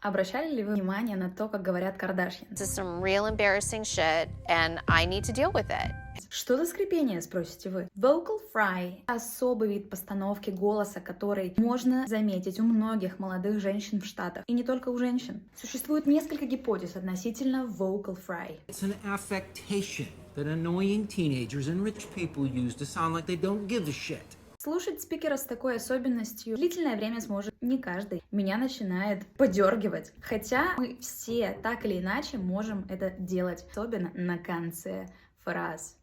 Обращали ли вы внимание на то, как говорят Кардашьян? This is some real embarrassing shit, and I need to deal with it. Что за скрипение, спросите вы? Vocal fry– особый вид постановки голоса, который можно заметить у многих молодых женщин в Штатах. И не только у женщин. Существует несколько гипотез относительно vocal fry. It's an affectation that annoying teenagers and rich people use to sound like they don't give a shit. Слушать спикера с такой особенностью длительное время сможет не каждый. Меня начинает подергивать. Хотя мы все так или иначе можем это делать, особенно на конце фраз.